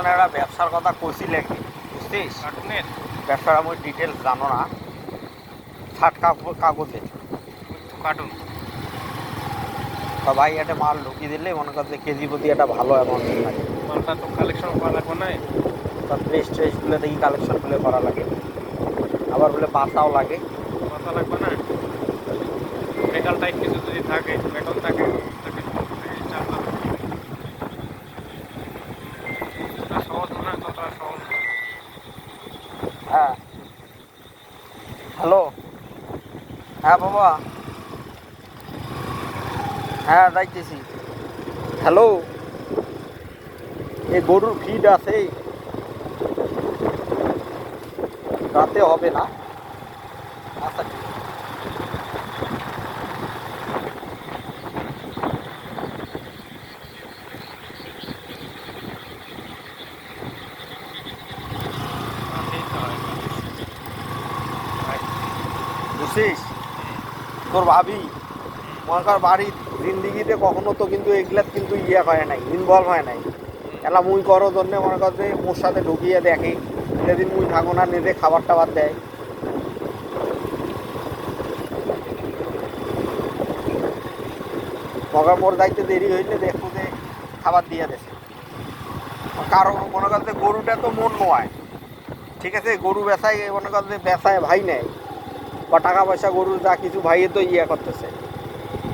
একজন একটা ব্যবসার কথা কইছি লেখি বুঝছিস কার্টুনের ব্যবসার আমি ডিটেলস জানো না ছাট কাগজে কার্টুন তা ভাই একটা মাল ঢুকিয়ে দিলে মনে করছে কেজি প্রতি একটা ভালো অ্যামাউন্ট লাগে মালটা তো কালেকশন করা লাগবে না তার প্রেস ট্রেসগুলো দেখি কালেকশনগুলো করা লাগে আবার বলে বাসাও লাগে কথা লাগবে না মেটাল টাইপ কিছু যদি থাকে মেটাল থাকে সহজ না কতটা সহজ হ্যাঁ হ্যালো হ্যাঁ বাবা হ্যাঁ যাইতেছি হ্যালো এই গরুর ফিড আছে রাতে হবে না আচ্ছা ঠিক আছে। বুঝছিস তোর ভাবি মনে কর বাড়ির জিন্দিগিতে কখনো তো কিন্তু এগুলা কিন্তু ইয়ে হয় নাই ইনভলভ হয় নাই এলা মুই করো জন্যে মনে কর যে মোর সাথে ঢুকিয়ে দেখে যেদিন মুই থাকো না নিজে খাবার টাবার দেয় মগা মোর যাইতে দেরি হইলে দেখো যে খাবার দিয়ে দেছে কারো মনে কর যে গরুটা তো মন নয় ঠিক আছে গরু বেচায় মনে কর যে বেচায় ভাই নেয় বা টাকা পয়সা গরুর যা কিছু ভাইয়ে তো ইয়া করতেছে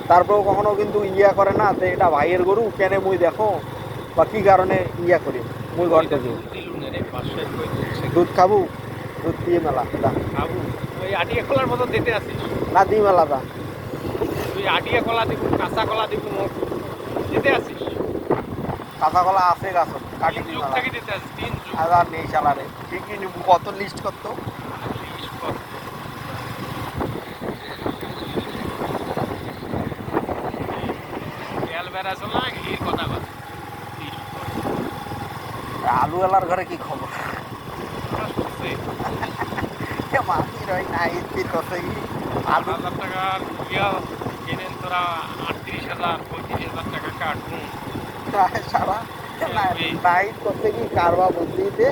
তারপরেও কখনো কিন্তু ইয়া করে না যে এটা ভাইয়ের গরু কেন মুই দেখো বা কী কারণে ইয়া করি মুই ঘরটা দিই দুধ খাবো দুধ দিয়ে মেলা দা খাবো ওই আটিয়া কলার মতো দিতে আসিস না দিই মেলা দা তুই আটিয়া কলা দিব কাঁচা কলা দিব দিতে আসিস কাঁচা কলা আছে গাছ কাটি দিই যুগ মেলা থেকে দিতে আসিস 3 যুগ আর নেই চালারে ঠিকই নিব কত লিস্ট করতো তেল বেড়াছ না ঘির কথা বল আলু এলার ঘরে কি খবর মাটি রই নাই স্থির করছে কি আলু 1000 টাকার ইয়া কিনেন তোরা 38,000 35,000 টাকা কাটুন সারা নাইট করতে কি কারবা বুদ্ধিতে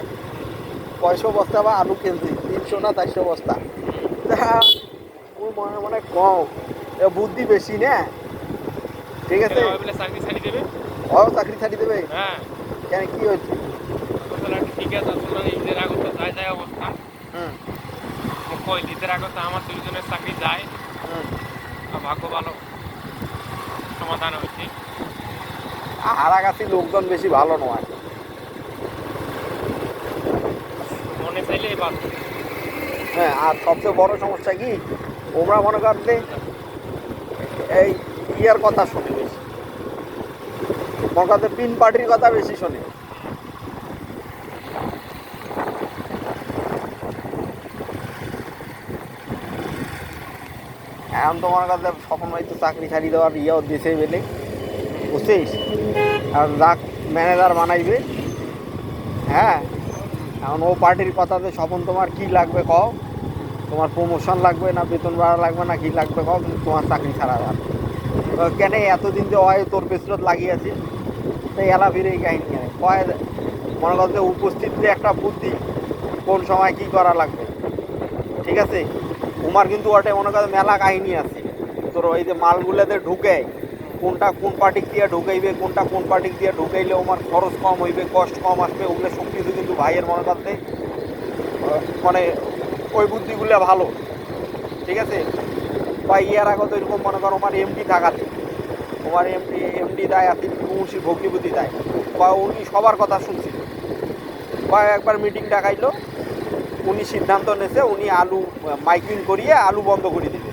500 বস্তা বা আলু কিনছি 300 না 400 বস্তা ওই মনে মনে কম বুদ্ধি বেশি না ঠিক আছে বলে চাকরি ছাড়ি দেবে ও চাকরি ছাড়ি দেবে হ্যাঁ কেন কি হয়েছে ঠিক আছে আসলে ঈদের আগে তো যায় অবস্থা কই ঈদের আগে তো আমার দুইজনের চাকরি যায় ভাগ্য ভালো সমাধান হয়েছে হারাগাছি লোকজন বেশি ভালো নয় মনে চাইলে এই বাদ হ্যাঁ আর সবচেয়ে বড় সমস্যা কি ওরা মনে করতে এই ইয়ার কথা শোনে বেশি মনে করতে পিন পার্টির কথা বেশি শোনে এখন তো মনে করতে স্বপ্ন হয়তো চাকরি ছাড়ি দেওয়ার ইয়েও দিছে বেলে বুঝছিস আর যাক ম্যানেজার বানাইবে হ্যাঁ এখন ও পার্টির কথাতে স্বপন তোমার কি লাগবে কও তোমার প্রমোশন লাগবে না বেতন বাড়া লাগবে না কি লাগবে কও কিন্তু তোমার চাকরি ছাড়া যাবে কেন এতদিন যে হয় তোর পেছনত লাগিয়েছি তো এলা ফিরে এই কাহিনী কেন কয় মনে করতে উপস্থিত যে একটা বুদ্ধি কোন সময় কি করা লাগবে ঠিক আছে তোমার কিন্তু ওটা মনে করে মেলা কাহিনী আছে তোর ওই যে মালগুলোতে ঢুকে কোনটা কোন পার্টিক দিয়ে ঢুকাইবে কোনটা কোন পার্টিক দিয়ে ঢুকাইলে আমার খরচ কম হইবে কষ্ট কম আসবে ওগুলো সব কিছু কিন্তু ভাইয়ের মনে করতে মানে ওই বুদ্ধিগুলো ভালো ঠিক আছে বা ইয়ার আগে তো এরকম মনে করো আমার এমডি থাকাতে তোমার এমডি দেয় আর মুন্সি ভক্তিপতি দেয় বা উনি সবার কথা শুনছিল বা একবার মিটিং ডাকাইলো উনি সিদ্ধান্ত নিয়েছে উনি আলু মাইকিং করিয়ে আলু বন্ধ করে দিবে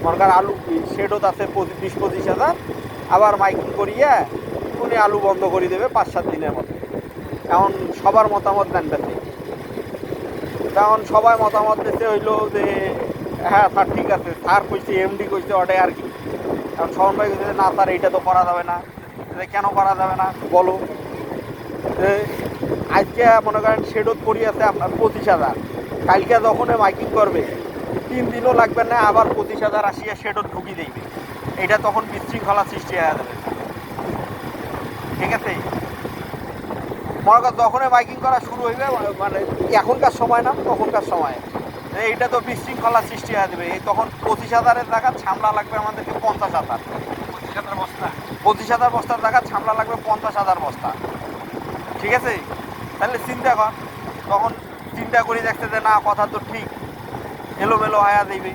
মনে কর আলু শেডও আছে 20-25,000 আবার মাইকিং করিয়ে উনি আলু বন্ধ করে দেবে 5-7 দিনের মধ্যে এখন সবার মতামত দেন পেতে তখন সবাই মতামত দিতে হইলো যে হ্যাঁ স্যার ঠিক আছে স্যার কইছে এমডি কইছে ওটাই আর কি এখন শরণ ভাই কইছে না স্যার এইটা তো করা যাবে না কেন করা যাবে না বলো আজকে মনে করেন শেডত পড়ি আছে আপনার 25,000 কালকে যখন মাইকিং করবে 3 দিনও লাগবে না আবার 25,000 আসিয়া শেডত ঢুকি দেবে এটা তখন বিশৃঙ্খলা সৃষ্টি হয়ে যাবে ঠিক আছে মনে কর যখনই বাইকিং করা শুরু হইবে মানে এখনকার সময় না তখনকার সময় এইটা তো বিশৃঙ্খলা সৃষ্টি হয়ে যাবে। এই তখন 25,000-এর জায়গা ছামড়া লাগবে আমাদেরকে 50,000। 25,000 বস্তা। 25,000 বস্তার জায়গা ছামড়া লাগবে 50,000 বস্তা। ঠিক আছে, তাহলে চিন্তা কর। তখন চিন্তা করি দেখতে যে না কথা তো ঠিক, এলোমেলো হয়ে যাইবে।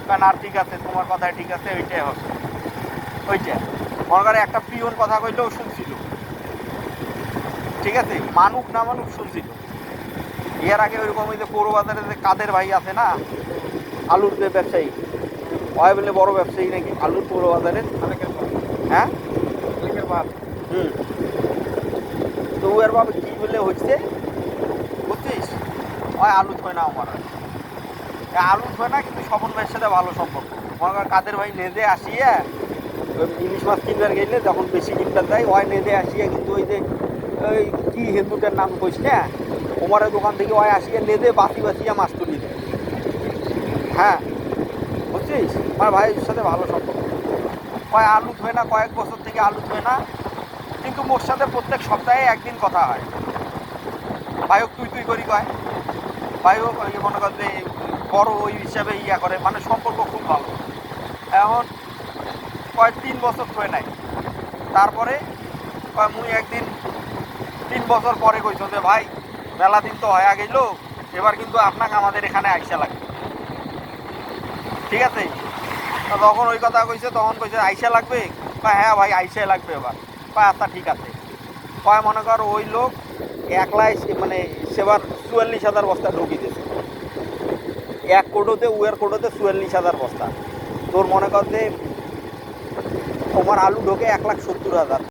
কারণ আর ঠিক আছে, তোমার কথাই ঠিক আছে, ওইটাই হবে ওইটা। মনে করে একটা পিওন কথা কইলেও শুনছিল, ঠিক আছে, মানুক না মানুক শুনছিল। এর আগে ওইরকম ওই যে পৌর বাজারে যে কাদের ভাই আছে না, আলুর যে ব্যবসায়ী, হয় বলে বড় ব্যবসায়ী নাকি আলুর পৌর বাজারের। হ্যাঁ হুম, তো এর বাবা কী বলে হচ্ছে বুঝছিস, হয় আলু থয় না আমার, আলু থয় না, কিন্তু স্বপন ভাইয়ের সাথে ভালো সম্পর্ক। মনে কর কাদের ভাই নেদে আসিয়া ওই ইলিশ মাছ কিনবার গেলে যখন বেশি কিনবার যায় হয় নেদে আসিয়া, কিন্তু ওই যে ওই কি হিন্দুটার নাম কইস না, ওমারের দোকান থেকে হয় আসিয়া নেদে বাসি বাসিয়া মাছ তুলি দেয়। হ্যাঁ বুঝছিস, আমার ভাইয়ের সাথে ভালো সম্পর্ক। হয় আলু থয় না, কয়েক বছর থেকে আলু থয় না, কিন্তু মোর সাথে প্রত্যেক সপ্তাহে একদিন কথা হয়। ভাইও তুই তুই করি কয়, ভাইও মনে কর যে বড় ওই হিসাবে ইয়া করে, মানে সম্পর্ক খুব ভালো। এখন কয় 3 বছর থয়ে নাই, তারপরে কয় মুই একদিন 3 বছর পরে কইছো যে ভাই মেলা দিন তো হয়ে গেল, এবার কিন্তু আপনাকে আমাদের এখানে আইসা লাগবে। ঠিক আছে, যখন ওই কথা কইছে তখন কইছে আইসা লাগবে, কয় হ্যাঁ ভাই আইসাই লাগবে এবার। কয় আচ্ছা ঠিক আছে। কয় মনে কর ওই লোক একলাই মানে সেবার 44,000 বস্তা ঢুকি দিয়েছে এক কোটোতে, উয়ের কোটোতে 44,000 বস্তা। তোর মনে কর যে তোমার আলু ঢোকে 1,70,000।